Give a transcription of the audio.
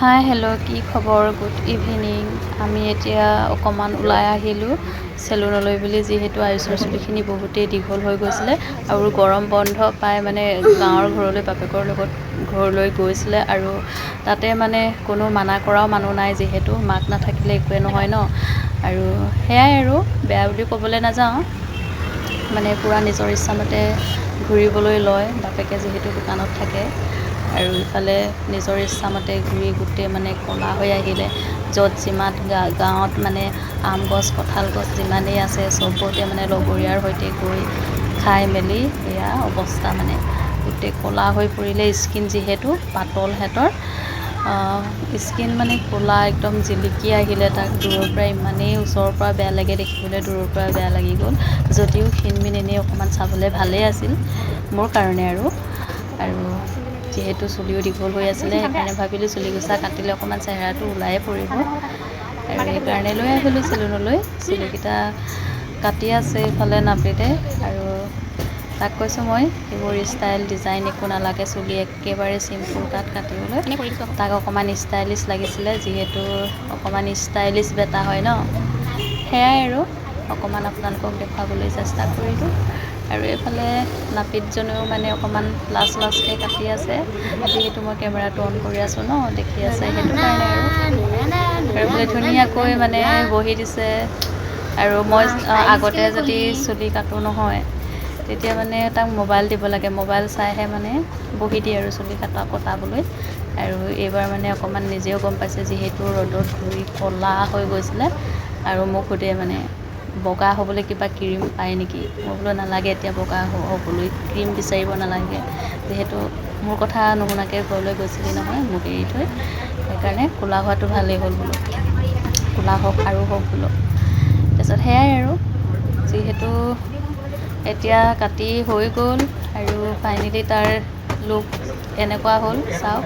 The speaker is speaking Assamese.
হাই হেল্ল' কি খবৰ গুড ইভিনিং আমি এতিয়া অকণমান ওলাই আহিলোঁ চেলুনলৈ বুলি যিহেতু আয়ুষৰ চুলিখিনি বহুতেই দীঘল হৈ গৈছিলে আৰু গৰম বন্ধ পাই মানে গাঁৱৰ ঘৰলৈ বাপেকৰ লগত ঘৰলৈ গৈছিলে আৰু তাতে মানে কোনো মানা কৰাও মানুহ নাই যিহেতু মাক নাথাকিলে একোৱে নহয় ন আৰু সেয়াই আৰু বেয়া বুলি ক'বলৈ নাযাওঁ মানে পূৰা নিজৰ ইচ্ছামতে ঘূৰিবলৈ লয় বাপেকে যিহেতু দোকানত থাকে আৰু ইফালে নিজৰ ইচ্ছামতে ঘূৰি গোটেই মানে ক'লা হৈ আহিলে য'ত যিমান গাঁৱত মানে আম গছ কঁঠাল গছ যিমানেই আছে চবতে মানে লগৰীয়াৰ সৈতে গৈ খাই মেলি এয়া অৱস্থা মানে গোটেই ক'লা হৈ পৰিলে স্কিন যিহেতু পাতল হেঁতৰ স্কিন মানে ক'লা একদম জিলিকি আহিলে তাক দূৰৰ পৰা ইমানেই ওচৰৰ পৰা বেয়া লাগে দেখিবলৈ দূৰৰ পৰা বেয়া লাগি গ'ল যদিও ক্ষীণমিন এনেই অকণমান চাবলৈ ভালেই আছিল মোৰ কাৰণে আৰু যিহেতু চুলিও দীঘল হৈ আছিলে সেইকাৰণে ভাবিলোঁ চুলিকোছা কাটিলে অকণমান চেহেৰাটো ওলায়ে পৰিব আৰু সেইকাৰণে লৈ আহিলোঁ চেলুনলৈ চুলিকেইটা কাটি আছে ইফালে নাপিতে আৰু তাক কৈছোঁ মই এইবোৰ ষ্টাইল ডিজাইন একো নালাগে চুলি একেবাৰে চিম্পুল কাট কাটিবলৈ তাক অকণমান ষ্টাইলিছ লাগিছিলে যিহেতু অকণমান ষ্টাইলিছ বেটা হয় ন সেয়াই আৰু অকণমান আপোনালোকক দেখুৱাবলৈ চেষ্টা কৰিলোঁ আৰু এইফালে নাপিতজনেও মানে অকণমান লাজকৈ কাটি আছে যিহেতু মই কেমেৰাটো অন কৰি আছোঁ ন দেখি আছে সেইটো কাৰণে আৰু এইফালে ধুনীয়াকৈ মানে বহি দিছে আৰু মই আগতে যদি চুলি কাটো নহয় তেতিয়া মানে তাক মোবাইল দিব লাগে মোবাইল চাইহে মানে বহি দিয়ে আৰু চুলি কটাবলৈ আৰু এইবাৰ মানে অকণমান নিজেও গম পাইছে যিহেতু ৰ'দত ঘূৰি ক'লা হৈ গৈছিলে আৰু মোক সোধে মানে বগা হ'বলৈ কিবা ক্ৰীম পায় নেকি মই বোলো নালাগে এতিয়া বগা হ'বলৈ ক্ৰীম বিচাৰিব নালাগে যিহেতু মোৰ কথা নুশুনাকৈ ঘৰলৈ গৈছিলি নহয় মোক এৰি থৈ সেইকাৰণে ক'লা হোৱাটো ভালেই হ'ল বোলো ক'লা হওক আৰু হওক বোলো তাৰপিছত সেয়াই আৰু যিহেতু এতিয়া কাটি হৈ গ'ল আৰু ফাইনেলি তাৰ লুক এনেকুৱা হ'ল চাওক